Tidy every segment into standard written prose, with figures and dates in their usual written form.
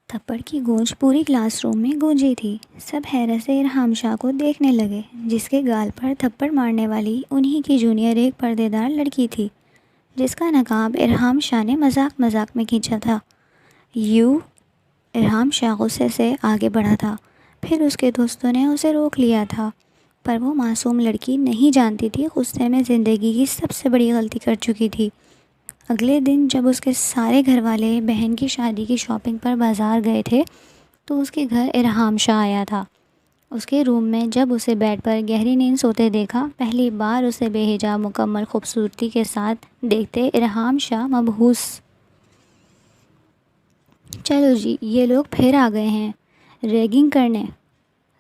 تھپڑ کی گونج پوری کلاس روم میں گونجی تھی۔ سب حیرت سے ارحام شاہ کو دیکھنے لگے، جس کے گال پر تھپڑ مارنے والی انہی کی جونیئر ایک پردے دار لڑکی تھی، جس کا نقاب ارحام شاہ نے مذاق مذاق میں کھینچا تھا۔ ارحام شاہ غصے سے آگے بڑھا تھا، پھر اس کے دوستوں نے اسے روک لیا تھا، پر وہ معصوم لڑکی نہیں جانتی تھی غصے میں زندگی کی سب سے بڑی غلطی کر چکی تھی۔ اگلے دن جب اس کے سارے گھر والے بہن کی شادی کی شاپنگ پر بازار گئے تھے تو اس کے گھر ارحام شاہ آیا تھا۔ اس کے روم میں جب اسے بیڈ پر گہری نیند سوتے دیکھا، پہلی بار اسے بے حجاب مکمل خوبصورتی کے ساتھ دیکھتے ارحام شاہ مبہوس۔ چلو جی، یہ لوگ پھر آ گئے ہیں ریگنگ کرنے،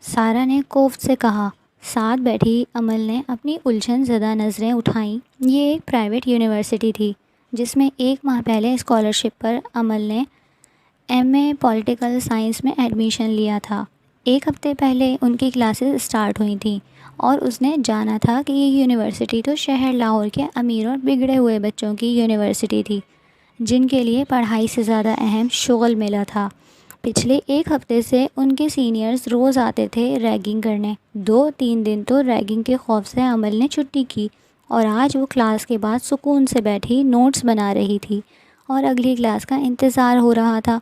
سارا نے کوفت سے کہا۔ ساتھ بیٹھی امل نے اپنی الجھن زدہ نظریں اٹھائیں۔ یہ ایک پرائیویٹ یونیورسٹی تھی جس میں ایک ماہ پہلے اسکالرشپ پر امل نے ایم اے پولیٹیکل سائنس میں ایڈمیشن لیا تھا۔ ایک ہفتے پہلے ان کی کلاسز سٹارٹ ہوئی تھیں اور اس نے جانا تھا کہ یہ یونیورسٹی تو شہر لاہور کے امیر اور بگڑے ہوئے بچوں کی یونیورسٹی تھی، جن کے لیے پڑھائی سے زیادہ اہم شغل ملا تھا۔ پچھلے ایک ہفتے سے ان کے سینئرز روز آتے تھے ریگنگ کرنے۔ 2-3 دن تو ریگنگ کے خوف سے عمل نے چھٹی کی، اور آج وہ کلاس کے بعد سکون سے بیٹھی نوٹس بنا رہی تھی اور اگلی کلاس کا انتظار ہو رہا تھا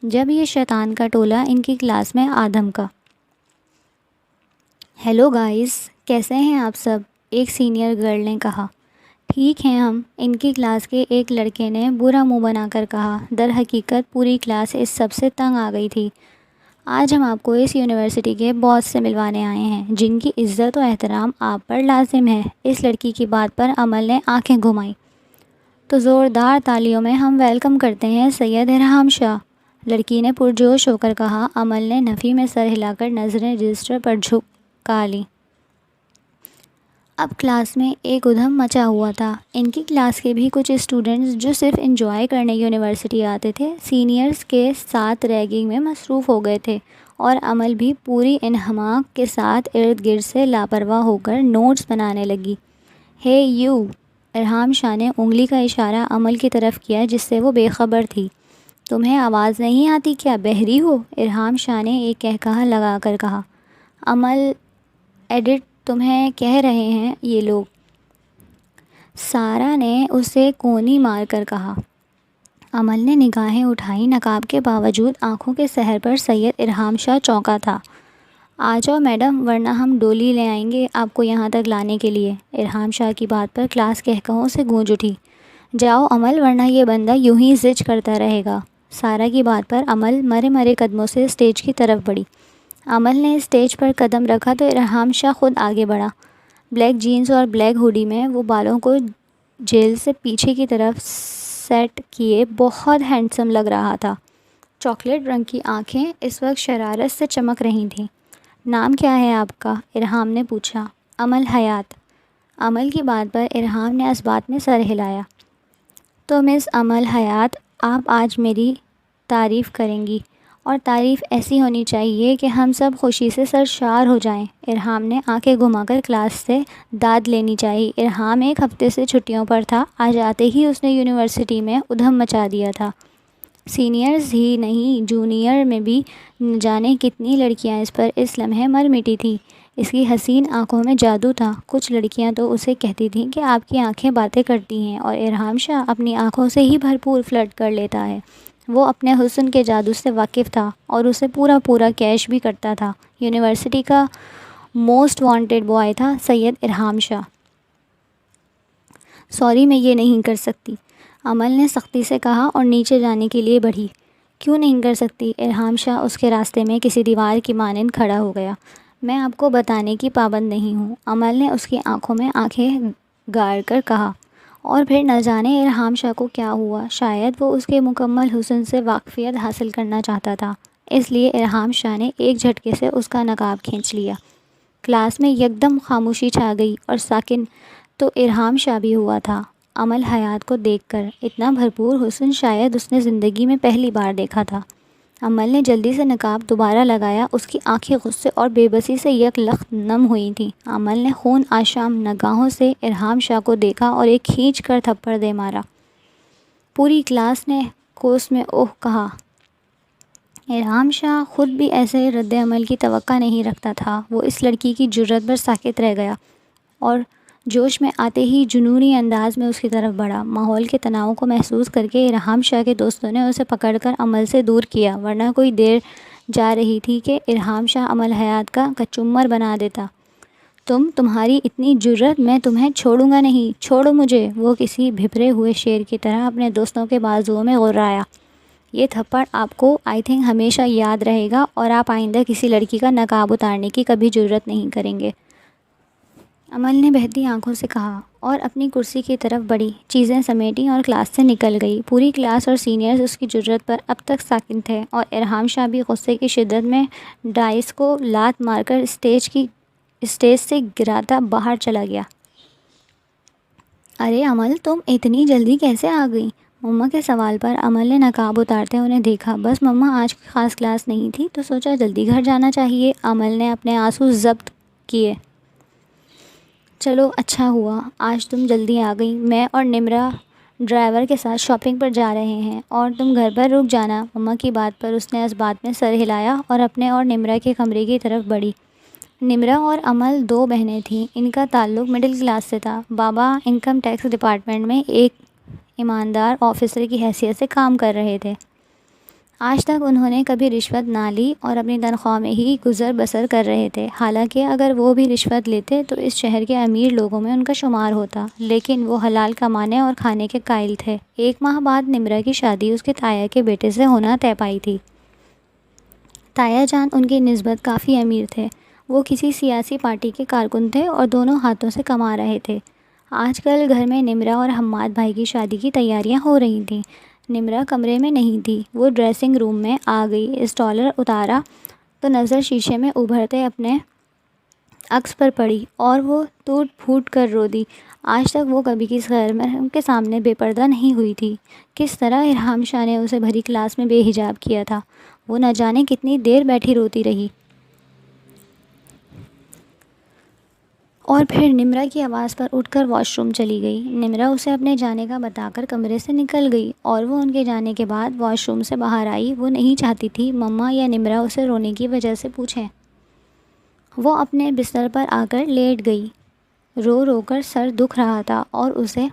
جب یہ شیطان کا ٹولہ ان کی کلاس میں آدم کا۔ ہیلو گائز، کیسے ہیں آپ سب؟ ایک سینئر گرل نے کہا۔ ٹھیک ہیں ہم، ان کی کلاس کے ایک لڑکے نے برا منہ بنا کر کہا۔ در حقیقت پوری کلاس اس سب سے تنگ آ گئی تھی۔ آج ہم آپ کو اس یونیورسٹی کے باس سے ملوانے آئے ہیں، جن کی عزت و احترام آپ پر لازم ہے۔ اس لڑکی کی بات پر عمل نے آنکھیں گھمائیں۔ تو زوردار تالیوں میں ہم ویلکم کرتے ہیں سید ارحام شاہ، لڑکی نے پرجوش ہو کر کہا۔ عمل نے نفی میں سر ہلا کر نظریں رجسٹر پر جھکا لیں۔ اب کلاس میں ایک ادھم مچا ہوا تھا۔ ان کی کلاس کے بھی کچھ اسٹوڈنٹس جو صرف انجوائے کرنے یونیورسٹی آتے تھے، سینئرز کے ساتھ ریگنگ میں مصروف ہو گئے تھے، اور عمل بھی پوری انہماک کے ساتھ ارد گرد سے لاپرواہ ہو کر نوٹس بنانے لگی۔ ہے یو، ارحام شاہ نے انگلی کا اشارہ عمل کی طرف کیا جس سے وہ بے خبر تھی۔ تمہیں آواز نہیں آتی کیا؟ بہری ہو؟ ارحام شاہ نے ایک کہکہا لگا کر کہا۔ عمل ایڈٹ تمہیں کہہ رہے ہیں یہ لوگ، سارا نے اسے کونی مار کر کہا۔ عمل نے نگاہیں اٹھائیں، نقاب کے باوجود آنکھوں کے سحر پر سید ارحام شاہ چونکا تھا۔ آ جاؤ میڈم، ورنہ ہم ڈولی لے آئیں گے آپ کو یہاں تک لانے کے لیے۔ ارحام شاہ کی بات پر کلاس کہکہوں سے گونج اٹھی۔ جاؤ عمل، ورنہ یہ بندہ یوں ہی زج کرتا رہے گا۔ سارا کی بات پر عمل مرے مرے قدموں سے اسٹیج کی طرف بڑھی۔ عمل نے اسٹیج پر قدم رکھا تو ارحام شاہ خود آگے بڑھا۔ بلیک جینز اور بلیک ہوڈی میں وہ بالوں کو جیل سے پیچھے کی طرف سیٹ کیے بہت ہینڈسم لگ رہا تھا۔ چاکلیٹ رنگ کی آنکھیں اس وقت شرارت سے چمک رہی تھیں۔ نام کیا ہے آپ کا؟ ارحام نے پوچھا۔ عمل حیات۔ عمل کی بات پر ارحام نے اثبات میں سر ہلایا۔ تو مس عمل حیات، آپ آج میری تعریف کریں گی، اور تعریف ایسی ہونی چاہیے کہ ہم سب خوشی سے سرشار ہو جائیں۔ ارحام نے آنکھیں گھما کر کلاس سے داد لینی چاہی۔ ارحام ایک ہفتے سے چھٹیوں پر تھا، آج آتے ہی اس نے یونیورسٹی میں ادھم مچا دیا تھا۔ سینئرز ہی نہیں، جونیئر میں بھی نہ جانے کتنی لڑکیاں اس پر اس لمحے مر مٹی تھیں۔ اس کی حسین آنکھوں میں جادو تھا۔ کچھ لڑکیاں تو اسے کہتی تھیں کہ آپ کی آنکھیں باتیں کرتی ہیں، اور ارحام شاہ اپنی آنکھوں سے ہی بھرپور فلرٹ کر لیتا ہے۔ وہ اپنے حسن کے جادو سے واقف تھا اور اسے پورا کیش بھی کرتا تھا۔ یونیورسٹی کا موسٹ وانٹڈ بوائے تھا سید ارحام شاہ۔ سوری، میں یہ نہیں کر سکتی، عمل نے سختی سے کہا اور نیچے جانے کے لیے بڑھی۔ کیوں نہیں کر سکتی؟ ارحام شاہ اس کے راستے میں کسی دیوار کی مانند کھڑا ہو گیا۔ میں آپ کو بتانے کی پابند نہیں ہوں، عمل نے اس کی آنکھوں میں آنکھیں گاڑ کر کہا۔ اور پھر نہ جانے ارحام شاہ کو کیا ہوا، شاید وہ اس کے مکمل حسن سے واقفیت حاصل کرنا چاہتا تھا، اس لیے ارحام شاہ نے ایک جھٹکے سے اس کا نقاب کھینچ لیا۔ کلاس میں یکدم خاموشی چھا گئی اور ساکن تو ارحام شاہ بھی ہوا تھا۔ عمل حیات کو دیکھ کر اتنا بھرپور حسن شاید اس نے زندگی میں پہلی بار دیکھا تھا۔ عمل نے جلدی سے نقاب دوبارہ لگایا۔ اس کی آنکھیں غصے اور بے بسی سے یک لخت نم ہوئی تھیں۔ عمل نے خون آشام نگاہوں سے ارحام شاہ کو دیکھا اور ایک کھینچ کر تھپڑ دے مارا۔ پوری کلاس نے کوس میں اوہ کہا۔ ارحام شاہ خود بھی ایسے رد عمل کی توقع نہیں رکھتا تھا۔ وہ اس لڑکی کی جرأت پر ساکت رہ گیا اور جوش میں آتے ہی جنونی انداز میں اس کی طرف بڑھا۔ ماحول کے تناؤ کو محسوس کر کے ارحام شاہ کے دوستوں نے اسے پکڑ کر عمل سے دور کیا، ورنہ کوئی دیر جا رہی تھی کہ ارحام شاہ عمل حیات کا کچمبر بنا دیتا۔ تمہاری اتنی جرأت، میں تمہیں چھوڑوں گا نہیں، چھوڑو مجھے، وہ کسی بھپرے ہوئے شیر کی طرح اپنے دوستوں کے بازوؤں میں غرایا۔ یہ تھپڑ آپ کو ہمیشہ یاد رہے گا اور آپ آئندہ کسی لڑکی کا نقاب اتارنے کی کبھی جرأت نہیں کریں گے، عمل نے بہتی آنکھوں سے کہا اور اپنی کرسی کی طرف بڑھی، چیزیں سمیٹیں اور کلاس سے نکل گئی۔ پوری کلاس اور سینئرز اس کی جرأت پر اب تک ساکت تھے اور ارحام شاہ بھی غصے کی شدت میں ڈائس کو لات مار کر اسٹیج سے گراتا باہر چلا گیا۔ ارے عمل، تم اتنی جلدی کیسے آ گئی؟ مما کے سوال پر عمل نے نقاب اتارتے انہیں دیکھا۔ بس مما، آج خاص کلاس نہیں تھی تو سوچا جلدی گھر جانا چاہیے، عمل نے اپنے آنسو ضبط کیے۔ چلو اچھا ہوا آج تم جلدی آ گئی، میں اور نمرا ڈرائیور کے ساتھ شاپنگ پر جا رہے ہیں اور تم گھر پر رک جانا۔ مما کی بات پر اس نے اس بات میں سر ہلایا اور اپنے اور نمرا کے کمرے کی طرف بڑھی۔ نمرا اور عمل دو بہنیں تھیں، ان کا تعلق مڈل کلاس سے تھا۔ بابا انکم ٹیکس ڈپارٹمنٹ میں ایک ایماندار آفیسر کی حیثیت سے کام کر رہے تھے۔ آج تک انہوں نے کبھی رشوت نہ لی اور اپنی تنخواہ میں ہی گزر بسر کر رہے تھے۔ حالانکہ اگر وہ بھی رشوت لیتے تو اس شہر کے امیر لوگوں میں ان کا شمار ہوتا، لیکن وہ حلال کمانے اور کھانے کے قائل تھے۔ 1 ماہ بعد نمرا کی شادی اس کے تایا کے بیٹے سے ہونا طے پائی تھی۔ تایا جان ان کی نسبت کافی امیر تھے، وہ کسی سیاسی پارٹی کے کارکن تھے اور دونوں ہاتھوں سے کما رہے تھے۔ آج کل گھر میں نمرا اور حماد بھائی کی شادی کی تیاریاں ہو رہی تھیں۔ نمرا کمرے میں نہیں تھی، وہ ڈریسنگ روم میں آ گئی۔ اسٹالر اتارا تو نظر شیشے میں ابھرتے اپنے عکس پر پڑی اور وہ ٹوٹ پھوٹ کر رو دی۔ آج تک وہ کبھی کسی غیر محرم کے سامنے بے پردہ نہیں ہوئی تھی۔ کس طرح ارحام شاہ نے اسے بھری کلاس میں بے حجاب کیا تھا، وہ نہ جانے کتنی دیر بیٹھی روتی رہی۔ اور پھر نمرا کی آواز پر اٹھ کر واش روم چلی گئی۔ نمرا اسے اپنے جانے کا بتا کر کمرے سے نکل گئی اور وہ ان کے جانے کے بعد واش روم سے باہر آئی۔ وہ نہیں چاہتی تھی مما یا نمرا اسے رونے کی وجہ سے پوچھیں۔ وہ اپنے بستر پر آ کر لیٹ گئی، رو رو کر سر دکھ رہا تھا اور اسے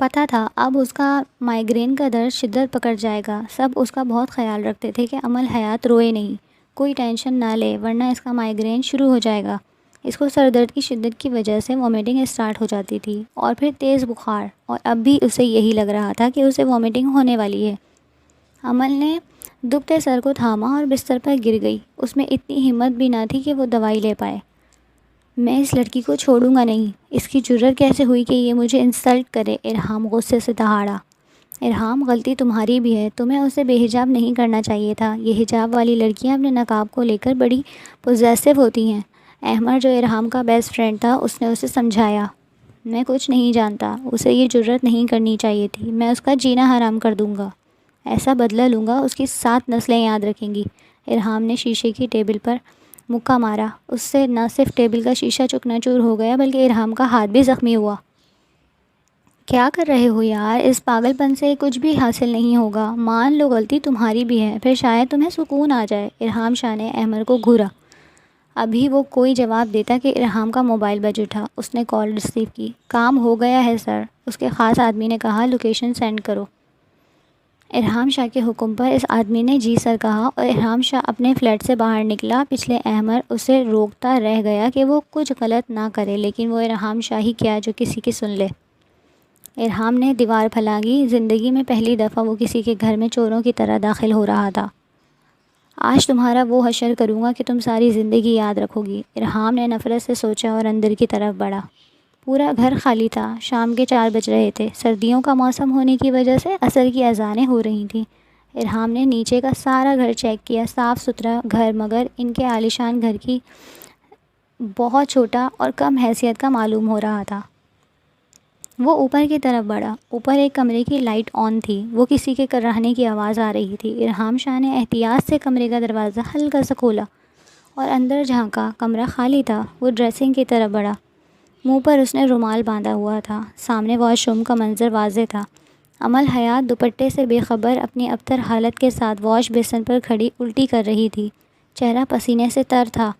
پتہ تھا اب اس کا مائیگرین کا درد شدت پکڑ جائے گا۔ سب اس کا بہت خیال رکھتے تھے کہ عمل حیات روئے نہیں، کوئی ٹینشن نہ لے ورنہ اس کا مائیگرین شروع ہو جائے گا۔ اس کو سر درد کی شدت کی وجہ سے وومیٹنگ اسٹارٹ ہو جاتی تھی اور پھر تیز بخار، اور اب بھی اسے یہی لگ رہا تھا کہ اسے وومیٹنگ ہونے والی ہے۔ عمل نے دکھتے سر کو تھاما اور بستر پر گر گئی۔ اس میں اتنی ہمت بھی نہ تھی کہ وہ دوائی لے پائے۔ میں اس لڑکی کو چھوڑوں گا نہیں، اس کی جرأت کیسے ہوئی کہ یہ مجھے انسلٹ کرے، ارحام غصے سے دہاڑا۔ ارحام، غلطی تمہاری بھی ہے، تمہیں اسے بے حجاب نہیں کرنا چاہیے تھا۔ یہ حجاب والی لڑکیاں اپنے نقاب کو لے کر بڑی پوزیسو ہوتی ہیں۔ احمد جو ارحام کا بیسٹ فرینڈ تھا، اس نے اسے سمجھایا، میں کچھ نہیں جانتا، اسے یہ جرأت نہیں کرنی چاہیے تھی، میں اس کا جینا حرام کر دوں گا، ایسا بدلہ لوں گا اس کی 7 نسلیں یاد رکھیں گی۔ ارحام نے شیشے کی ٹیبل پر مکہ مارا، اس سے نہ صرف ٹیبل کا شیشہ چکنا چور ہو گیا بلکہ ارحام کا ہاتھ بھی زخمی ہوا۔ کیا کر رہے ہو یار، اس پاگل پن سے کچھ بھی حاصل نہیں ہوگا، مان لو غلطی تمہاری بھی ہے، پھر شاید تمہیں سکون آ جائے۔ ارحام شاہ نے احمد کو گھورا۔ ابھی وہ کوئی جواب دیتا کہ ارحام کا موبائل بج اٹھا۔ اس نے کال ریسیو کی۔ کام ہو گیا ہے سر، اس کے خاص آدمی نے کہا، لوکیشن سینڈ کرو۔ ارحام شاہ کے حکم پر اس آدمی نے جی سر کہا اور ارحام شاہ اپنے فلیٹ سے باہر نکلا۔ پچھلے احمد اسے روکتا رہ گیا کہ وہ کچھ غلط نہ کرے، لیکن وہ ارحام شاہ ہی کیا جو کسی کی سن لے۔ ارحام نے دیوار پھلانگی۔ زندگی میں پہلی دفعہ وہ کسی کے گھر میں چوروں کی طرح داخل ہو رہا تھا۔ آج تمہارا وہ حشر کروں گا کہ تم ساری زندگی یاد رکھو گی، ارحام نے نفرت سے سوچا اور اندر کی طرف بڑھا۔ پورا گھر خالی تھا۔ شام کے 4 بج رہے تھے۔ سردیوں کا موسم ہونے کی وجہ سے عصر کی اذانیں ہو رہی تھیں۔ ارحام نے نیچے کا سارا گھر چیک کیا، صاف ستھرا گھر مگر ان کے عالیشان گھر کی بہت چھوٹا اور کم حیثیت کا معلوم ہو رہا تھا۔ وہ اوپر کی طرف بڑھا۔ اوپر ایک کمرے کی لائٹ آن تھی، وہ کسی کے کراہنے کی آواز آ رہی تھی۔ ارحام شاہ نے احتیاط سے کمرے کا دروازہ ہلکا سا کھولا اور اندر جھانکا۔ کمرہ خالی تھا۔ وہ ڈریسنگ کی طرف بڑھا۔ منہ پر اس نے رومال باندھا ہوا تھا۔ سامنے واش روم کا منظر واضح تھا۔ عمل حیات دوپٹے سے بے خبر اپنی ابتر حالت کے ساتھ واش بیسن پر کھڑی الٹی کر رہی تھی۔ چہرہ پسینے سے تر تھا۔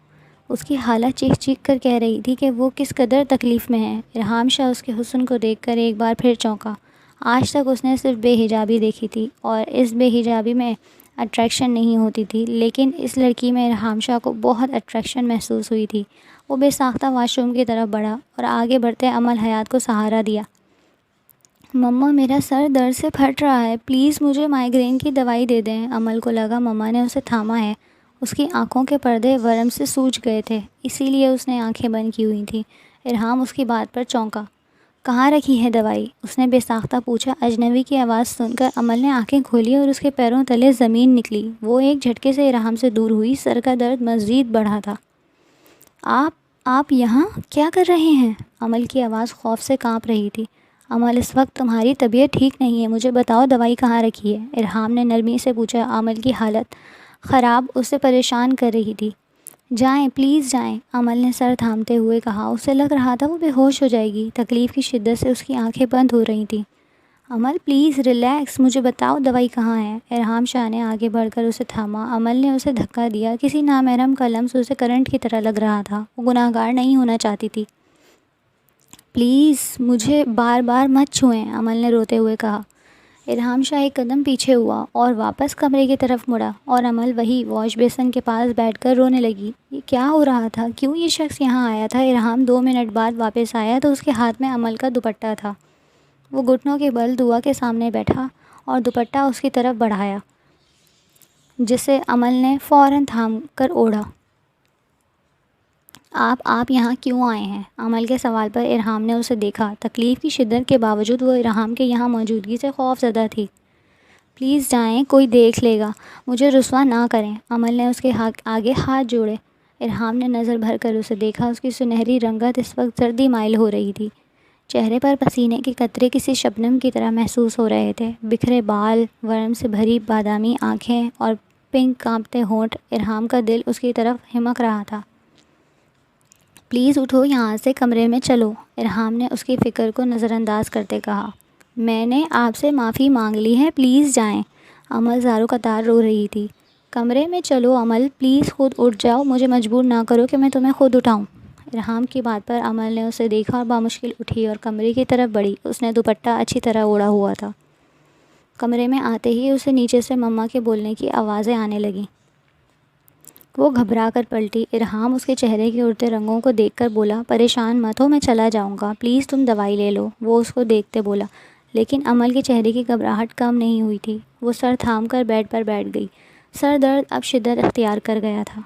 اس کی حالت چیخ چیخ کر کہہ رہی تھی کہ وہ کس قدر تکلیف میں ہے۔ ارحام شاہ اس کے حسن کو دیکھ کر ایک بار پھر چونکا۔ آج تک اس نے صرف بے حجابی دیکھی تھی اور اس بے حجابی میں اٹریکشن نہیں ہوتی تھی، لیکن اس لڑکی میں ارحام شاہ کو بہت اٹریکشن محسوس ہوئی تھی۔ وہ بے ساختہ واش روم کی طرف بڑھا اور آگے بڑھتے عمل حیات کو سہارا دیا۔ مما میرا سر درد سے پھٹ رہا ہے، پلیز مجھے مائیگرین کی دوائی دے دیں۔ عمل کو لگا مما نے اسے تھاما ہے۔ اس کی آنکھوں کے پردے ورم سے سوج گئے تھے، اسی لیے اس نے آنکھیں بند کی ہوئی تھیں۔ ارحام اس کی بات پر چونکا۔ کہاں رکھی ہے دوائی؟ اس نے بے ساختہ پوچھا۔ اجنبی کی آواز سن کر عمل نے آنکھیں کھولی اور اس کے پیروں تلے زمین نکلی۔ وہ ایک جھٹکے سے ارحام سے دور ہوئی۔ سر کا درد مزید بڑھا تھا۔ آپ یہاں کیا کر رہے ہیں؟ عمل کی آواز خوف سے کانپ رہی تھی۔ عمل اس وقت تمہاری طبیعت ٹھیک نہیں ہے، مجھے بتاؤ دوائی کہاں رکھی ہے؟ ارحام نے نرمی سے پوچھا۔ عمل کی حالت خراب اسے پریشان کر رہی تھی۔ جائیں پلیز جائیں، عمل نے سر تھامتے ہوئے کہا۔ اسے لگ رہا تھا وہ بے ہوش ہو جائے گی۔ تکلیف کی شدت سے اس کی آنکھیں بند ہو رہی تھیں۔ عمل پلیز ریلیکس، مجھے بتاؤ دوائی کہاں ہے؟ ارحام شاہ نے آگے بڑھ کر اسے تھاما۔ عمل نے اسے دھکا دیا۔ کسی نامحرم کا لمس اسے کرنٹ کی طرح لگ رہا تھا۔ وہ گناہگار نہیں ہونا چاہتی تھی۔ پلیز مجھے بار بار مت چھوئیں، عمل نے روتے ہوئے کہا۔ ارحام شاہ ایک قدم پیچھے ہوا اور واپس کمرے کی طرف مڑا اور عمل وہی واش بیسن کے پاس بیٹھ کر رونے لگی۔ یہ کیا ہو رہا تھا؟ کیوں یہ شخص یہاں آیا تھا؟ ارحام 2 منٹ بعد واپس آیا تو اس کے ہاتھ میں عمل کا دوپٹہ تھا۔ وہ گھٹنوں کے بل دعا کے سامنے بیٹھا اور دوپٹہ اس کی طرف بڑھایا، جسے عمل نے فوراً تھام کر اوڑھا۔ آپ یہاں کیوں آئے ہیں؟ عمل کے سوال پر ارحام نے اسے دیکھا۔ تکلیف کی شدت کے باوجود وہ ارحام کے یہاں موجودگی سے خوف زدہ تھی۔ پلیز جائیں، کوئی دیکھ لے گا، مجھے رسوا نہ کریں۔ عمل نے اس کے آگے ہاتھ جوڑے۔ ارحام نے نظر بھر کر اسے دیکھا۔ اس کی سنہری رنگت اس وقت زردی مائل ہو رہی تھی۔ چہرے پر پسینے کے قطرے کسی شبنم کی طرح محسوس ہو رہے تھے۔ بکھرے بال، ورم سے بھری بادامی آنکھیں اور پنک کانپتے ہونٹ۔ ارحام کا دل اس کی طرف ہمک رہا تھا۔ پلیز اٹھو یہاں سے، کمرے میں چلو، ارحام نے اس کی فکر کو نظر انداز کرتے کہا۔ میں نے آپ سے معافی مانگ لی ہے، پلیز جائیں۔ عمل زاروں قطار رو رہی تھی۔ کمرے میں چلو عمل، پلیز خود اٹھ جاؤ، مجھے مجبور نہ کرو کہ میں تمہیں خود اٹھاؤں۔ ارحام کی بات پر عمل نے اسے دیکھا اور بامشکل اٹھی اور کمرے کی طرف بڑھی۔ اس نے دوپٹہ اچھی طرح اوڑھا ہوا تھا۔ کمرے میں آتے ہی اسے نیچے سے مما کے بولنے کی آوازیں آنے لگیں۔ وہ گھبرا کر پلٹی۔ ارحام اس کے چہرے کے اڑتے رنگوں کو دیکھ کر بولا، پریشان مت ہو، میں چلا جاؤں گا، پلیز تم دوائی لے لو۔ وہ اس کو دیکھتے بولا، لیکن عمل کے چہرے کی گھبراہٹ کم نہیں ہوئی تھی۔ وہ سر تھام کر بیڈ پر بیٹھ گئی۔ سر درد اب شدت اختیار کر گیا تھا۔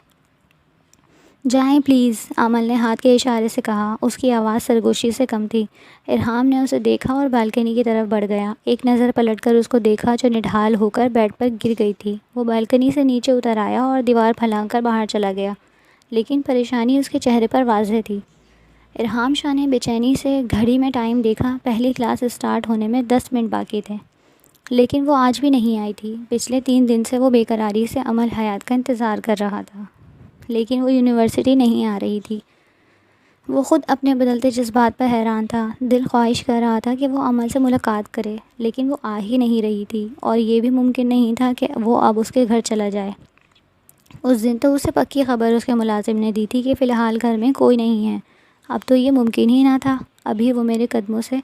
جائیں پلیز، عمل نے ہاتھ کے اشارے سے کہا۔ اس کی آواز سرگوشی سے کم تھی۔ ارحام نے اسے دیکھا اور بالکنی کی طرف بڑھ گیا۔ ایک نظر پلٹ کر اس کو دیکھا جو نڈھال ہو کر بیڈ پر گر گئی تھی۔ وہ بالکنی سے نیچے اتر آیا اور دیوار پھلانگ کر باہر چلا گیا، لیکن پریشانی اس کے چہرے پر واضح تھی۔ ارحام شاہ نے بے چینی سے گھڑی میں ٹائم دیکھا۔ پہلی کلاس اسٹارٹ ہونے میں 10 منٹ باقی تھے، لیکن وہ آج بھی نہیں آئی تھی۔ پچھلے 3 دن سے وہ بے قراری سے عمل حیات کا انتظار کر رہا تھا، لیکن وہ یونیورسٹی نہیں آ رہی تھی۔ وہ خود اپنے بدلتے جذبات پر حیران تھا۔ دل خواہش کر رہا تھا کہ وہ عمل سے ملاقات کرے، لیکن وہ آ ہی نہیں رہی تھی، اور یہ بھی ممکن نہیں تھا کہ وہ اب اس کے گھر چلا جائے۔ اس دن تو اسے پکی خبر اس کے ملازم نے دی تھی کہ فی الحال گھر میں کوئی نہیں ہے۔ اب تو یہ ممکن ہی نہ تھا۔ ابھی وہ میرے قدموں سے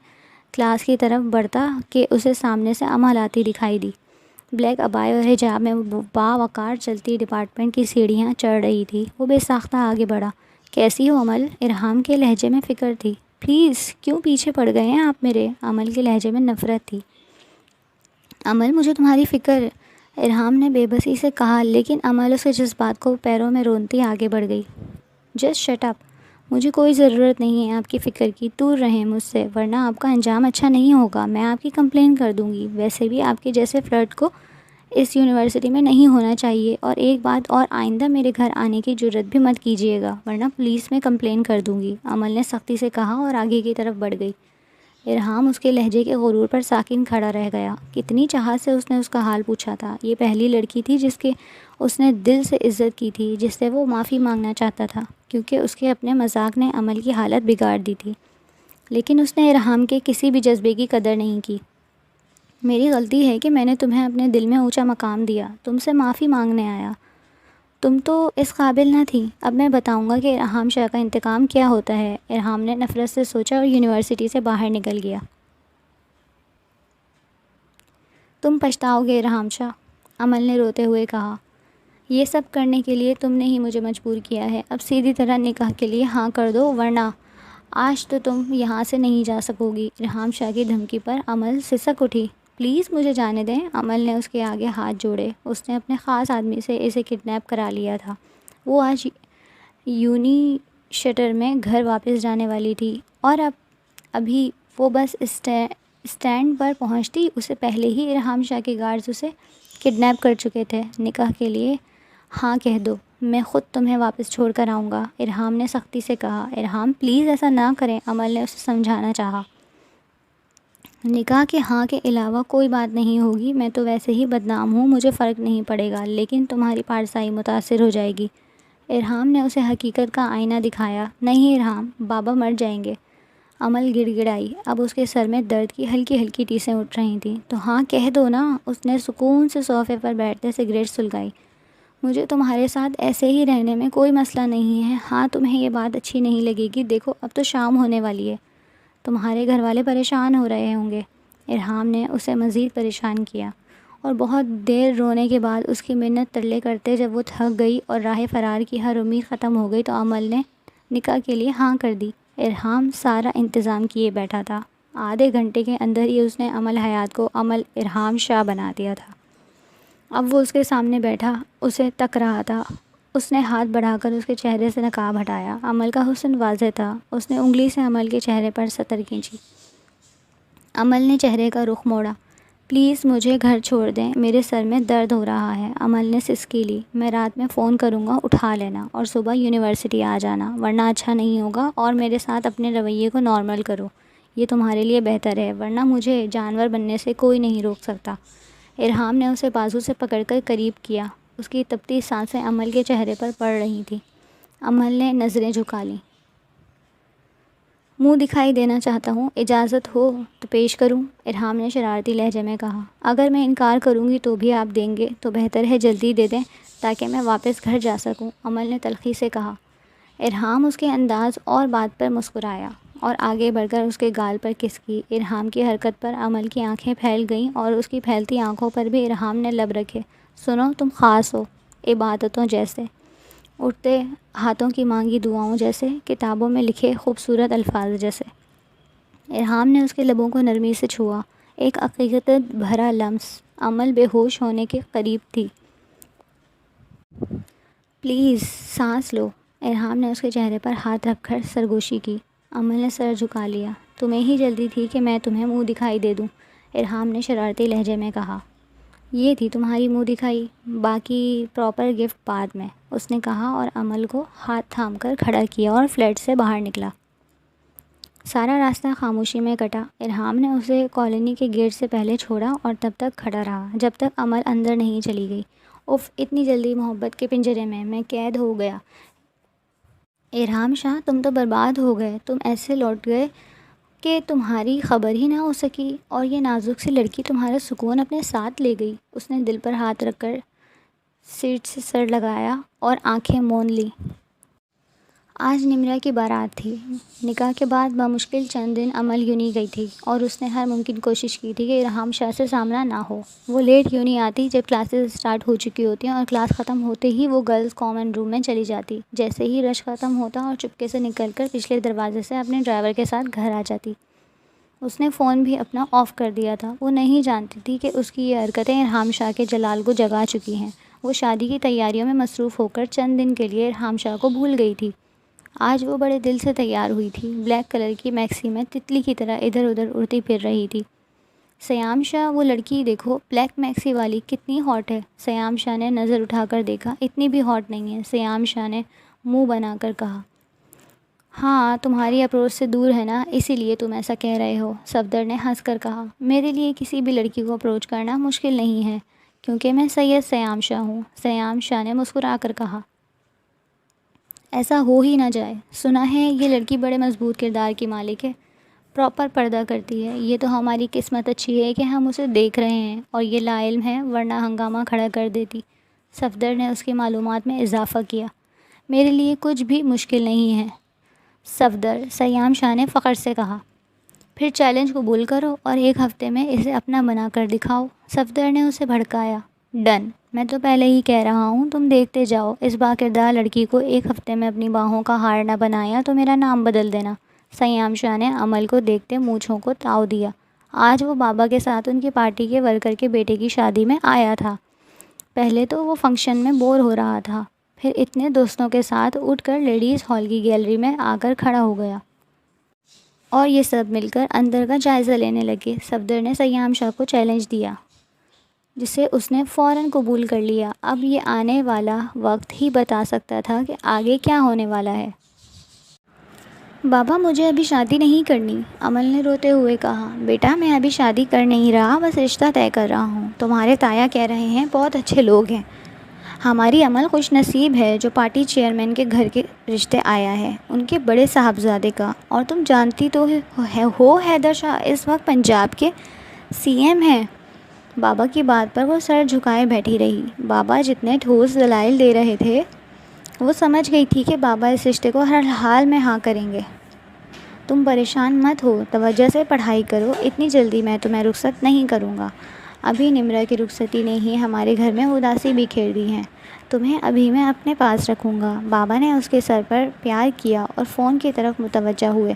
کلاس کی طرف بڑھتا کہ اسے سامنے سے عمل آتی دکھائی دی۔ بلیک عبایا اور حجاب میں باوقار چلتی ڈپارٹمنٹ کی سیڑھیاں چڑھ رہی تھی۔ وہ بے ساختہ آگے بڑھا۔ کیسی ہو عمل؟ ارحام کے لہجے میں فکر تھی۔ پلیز کیوں پیچھے پڑ گئے ہیں آپ میرے؟ عمل کے لہجے میں نفرت تھی۔ عمل مجھے تمہاری فکر، ارحام نے بے بسی سے کہا، لیکن عمل اس کے جذبات کو پیروں میں رونتی آگے بڑھ گئی۔ جسٹ شٹ اپ، مجھے کوئی ضرورت نہیں ہے آپ کی فکر کی، دور رہیں مجھ سے، ورنہ آپ کا انجام اچھا نہیں ہوگا۔ میں آپ کی کمپلین کر دوں گی۔ ویسے بھی آپ کے جیسے فلرٹ کو اس یونیورسٹی میں نہیں ہونا چاہیے، اور ایک بات اور، آئندہ میرے گھر آنے کی جرت بھی مت کیجیے گا، ورنہ پولیس میں کمپلین کر دوں گی، عمل نے سختی سے کہا اور آگے کی طرف بڑھ گئی۔ ارحام اس کے لہجے کے غرور پر ساکن کھڑا رہ گیا۔ کتنی چاہت سے اس نے اس کا حال پوچھا تھا۔ یہ پہلی لڑکی تھی جس کے اس نے دل سے عزت کی تھی، جس سے وہ معافی مانگنا چاہتا تھا، کیونکہ اس کے اپنے مذاق نے عمل کی حالت بگاڑ دی تھی، لیکن اس نے ارحام کے کسی بھی جذبے کی قدر نہیں کی۔ میری غلطی ہے کہ میں نے تمہیں اپنے دل میں اونچا مقام دیا، تم سے معافی مانگنے آیا۔ تم تو اس قابل نہ تھی۔ اب میں بتاؤں گا کہ ارحام شاہ کا انتقام کیا ہوتا ہے۔ ارحام نے نفرت سے سوچا اور یونیورسٹی سے باہر نکل گیا۔ تم پچھتاؤ گے ارحام شاہ، امل نے روتے ہوئے کہا۔ یہ سب کرنے کے لیے تم نے ہی مجھے مجبور کیا ہے۔ اب سیدھی طرح نکاح کے لیے ہاں کر دو، ورنہ آج تو تم یہاں سے نہیں جا سکو گی۔ ارحام شاہ کی دھمکی پر امل سسک اٹھی۔ پلیز مجھے جانے دیں۔ امل نے اس کے آگے ہاتھ جوڑے۔ اس نے اپنے خاص آدمی سے اسے کڈنیپ کرا لیا تھا۔ وہ آج یونی شٹر میں گھر واپس جانے والی تھی اور ابھی وہ بس اسٹینڈ پر پہنچتی اسے پہلے ہی ارحام شاہ کے گارڈز اسے کڈنیپ کر چکے تھے۔ نکاح کے لیے ہاں کہہ دو، میں خود تمہیں واپس چھوڑ کر آؤں گا، ارحام نے سختی سے کہا۔ ارحام پلیز ایسا نہ کریں، امل نے اسے سمجھانا چاہا۔ نکاح کے ہاں کے علاوہ کوئی بات نہیں ہوگی، میں تو ویسے ہی بدنام ہوں، مجھے فرق نہیں پڑے گا، لیکن تمہاری پارسائی متاثر ہو جائے گی۔ ارحام نے اسے حقیقت کا آئینہ دکھایا۔ نہیں ارحام، بابا مر جائیں گے۔ امل گڑ گڑائی۔ اب اس کے سر میں درد کی ہلکی ہلکی ٹیسیں اٹھ رہی تھیں۔ تو ہاں کہہ دو نا، اس نے سکون سے صوفے پر بیٹھتے سگریٹ سلگائی۔ مجھے تمہارے ساتھ ایسے ہی رہنے میں کوئی مسئلہ نہیں ہے۔ ہاں تمہیں یہ بات اچھی نہیں لگے گی، دیکھو اب تو شام ہونے والی ہے، تمہارے گھر والے پریشان ہو رہے ہوں گے۔ ارحام نے اسے مزید پریشان کیا اور بہت دیر رونے کے بعد اس کی منت ترلے کرتے جب وہ تھک گئی اور راہ فرار کی ہر امید ختم ہو گئی تو امل نے نکاح کے لیے ہاں کر دی۔ ارحام سارا انتظام کیے بیٹھا تھا۔ آدھے گھنٹے کے اندر ہی اس نے امل حیات کو امل ارحام شاہ بنا دیا تھا۔ اب وہ اس کے سامنے بیٹھا اسے تک رہا تھا۔ اس نے ہاتھ بڑھا کر اس کے چہرے سے نقاب ہٹایا۔ امل کا حسن واضح تھا۔ اس نے انگلی سے امل کے چہرے پر سطر کھینچی۔ امل نے چہرے کا رخ موڑا۔ پلیز مجھے گھر چھوڑ دیں، میرے سر میں درد ہو رہا ہے۔ امل نے سسکی لی۔ میں رات میں فون کروں گا، اٹھا لینا، اور صبح یونیورسٹی آ جانا، ورنہ اچھا نہیں ہوگا، اور میرے ساتھ اپنے رویے کو نارمل کرو، یہ تمہارے لیے بہتر ہے، ورنہ مجھے جانور بننے سے کوئی نہیں روک سکتا۔ ارحام نے اسے بازو سے پکڑ کر قریب کیا۔ اس کی تپتی سانسیں امل کے چہرے پر پڑ رہی تھیں۔ امل نے نظریں جھکا لیں۔ منہ دکھائی دینا چاہتا ہوں، اجازت ہو تو پیش کروں، ارحام نے شرارتی لہجے میں کہا۔ اگر میں انکار کروں گی تو بھی آپ دیں گے تو بہتر ہے جلدی دے دیں تاکہ میں واپس گھر جا سکوں، امل نے تلخی سے کہا۔ ارحام اس کے انداز اور بات پر مسکرایا اور آگے بڑھ کر اس کے گال پر کس کی۔ ارحام کی حرکت پر امل کی آنکھیں پھیل گئیں اور اس کی پھیلتی آنکھوں پر بھی ارحام نے لب رکھے۔ سنو، تم خاص ہو، عبادتوں جیسے، اٹھتے ہاتھوں کی مانگی دعاؤں جیسے، کتابوں میں لکھے خوبصورت الفاظ جیسے۔ ارحام نے اس کے لبوں کو نرمی سے چھوا۔ ایک عقیدت بھرا لمس۔ امل بے ہوش ہونے کے قریب تھی۔ پلیز سانس لو، ارحام نے اس کے چہرے پر ہاتھ رکھ کر سرگوشی کی۔ امل نے سر جھکا لیا۔ تمہیں ہی جلدی تھی کہ میں تمہیں منہ دکھائی دے دوں، ارحام نے شرارتی لہجے میں کہا۔ یہ تھی تمہاری منہ دکھائی، باقی پراپر گفٹ بعد میں، اس نے کہا اور امل کو ہاتھ تھام کر کھڑا کیا اور فلیٹ سے باہر نکلا۔ سارا راستہ خاموشی میں کٹا۔ ارحام نے اسے کالونی کے گیٹ سے پہلے چھوڑا اور تب تک کھڑا رہا جب تک امل اندر نہیں چلی گئی۔ اف، اتنی جلدی محبت کے پنجرے میں قید ہو گیا۔ ارحام شاہ، تم تو برباد ہو گئے، تم ایسے لوٹ گئے کہ تمہاری خبر ہی نہ ہو سکی، اور یہ نازک سی لڑکی تمہارا سکون اپنے ساتھ لے گئی۔ اس نے دل پر ہاتھ رکھ کر سیٹ سے سر لگایا اور آنکھیں موند لیں۔ آج نمرہ کی بارات تھی۔ نکاح کے بعد بمشکل چند دن امل یونی گئی تھی اور اس نے ہر ممکن کوشش کی تھی کہ ارحام شاہ سے سامنا نہ ہو۔ وہ لیٹ یونی آتی جب کلاسز اسٹارٹ ہو چکی ہوتی اور کلاس ختم ہوتے ہی وہ گرلز کامن روم میں چلی جاتی، جیسے ہی رش ختم ہوتا اور چپکے سے نکل کر پچھلے دروازے سے اپنے ڈرائیور کے ساتھ گھر آ جاتی۔ اس نے فون بھی اپنا آف کر دیا تھا۔ وہ نہیں جانتی تھی کہ اس کی یہ حرکتیں ارحام شاہ کے جلال کو جگا چکی ہیں۔ وہ شادی کی تیاریوں میں مصروف ہو کر چند دن کے لیے ارحام شاہ کو بھول گئی تھی۔ آج وہ بڑے دل سے تیار ہوئی تھی، بلیک کلر کی میکسی میں تتلی کی طرح ادھر ادھر اڑتی پھر رہی تھی۔ سیام شاہ، وہ لڑکی دیکھو، بلیک میکسی والی، کتنی ہاٹ ہے۔ سیام شاہ نے نظر اٹھا کر دیکھا۔ اتنی بھی ہاٹ نہیں ہے، سیام شاہ نے منہ بنا کر کہا۔ ہاں، تمہاری اپروچ سے دور ہے نا، اسی لیے تم ایسا کہہ رہے ہو، صفدر نے ہنس کر کہا۔ میرے لیے کسی بھی لڑکی کو اپروچ کرنا مشکل نہیں ہے کیونکہ میں سید سیام شاہ ہوں، سیام شاہ نے مسکرا کر کہا۔ ایسا ہو ہی نہ جائے، سنا ہے یہ لڑکی بڑے مضبوط کردار کی مالک ہے، پراپر پردہ کرتی ہے۔ یہ تو ہماری قسمت اچھی ہے کہ ہم اسے دیکھ رہے ہیں اور یہ لا علم ہے، ورنہ ہنگامہ کھڑا کر دیتی۔ صفدر نے اس کی معلومات میں اضافہ کیا۔ میرے لیے کچھ بھی مشکل نہیں ہے صفدر، سیام شاہ نے فخر سے کہا۔ پھر چیلنج قبول کرو اور ایک ہفتے میں اسے اپنا بنا کر دکھاؤ، صفدر نے اسے بھڑکایا۔ ڈن، میں تو پہلے ہی کہہ رہا ہوں، تم دیکھتے جاؤ۔ اس باکردار لڑکی کو ایک ہفتے میں اپنی باہوں کا ہار نہ بنایا تو میرا نام بدل دینا۔ سیام شاہ نے عمل کو دیکھتے مونچھوں کو تاؤ دیا۔ آج وہ بابا کے ساتھ ان کی پارٹی کے ورکر کے بیٹے کی شادی میں آیا تھا۔ پہلے تو وہ فنکشن میں بور ہو رہا تھا، پھر اتنے دوستوں کے ساتھ اٹھ کر لیڈیز ہال کی گیلری میں آ کر کھڑا ہو گیا اور یہ سب مل کر اندر کا جائزہ لینے لگے۔ صفدر نے سیام شاہ کو چیلنج دیا، جسے اس نے فوراً قبول کر لیا۔ اب یہ آنے والا وقت ہی بتا سکتا تھا کہ آگے کیا ہونے والا ہے۔ بابا، مجھے ابھی شادی نہیں کرنی، عمل نے روتے ہوئے کہا۔ بیٹا، میں ابھی شادی کر نہیں رہا، بس رشتہ طے کر رہا ہوں۔ تمہارے تایا کہہ رہے ہیں بہت اچھے لوگ ہیں۔ ہماری عمل خوش نصیب ہے جو پارٹی چیئرمین کے گھر کے رشتے آیا ہے، ان کے بڑے صاحبزادے کا۔ اور تم جانتی تو ہو حیدر شاہ اس وقت پنجاب کے CM ہیں۔ بابا کی بات پر وہ سر جھکائے بیٹھی رہی۔ بابا جتنے ٹھوس دلائل دے رہے تھے، وہ سمجھ گئی تھی کہ بابا اس رشتے کو ہر حال میں ہاں کریں گے۔ تم پریشان مت ہو، توجہ سے پڑھائی کرو، اتنی جلدی میں تمہیں رخصت نہیں کروں گا۔ ابھی نمرہ کی رخصتی نے ہی ہمارے گھر میں اداسی بھی کھیل دی ہے، تمہیں ابھی میں اپنے پاس رکھوں گا۔ بابا نے اس کے سر پر پیار کیا اور فون کی طرف متوجہ ہوئے۔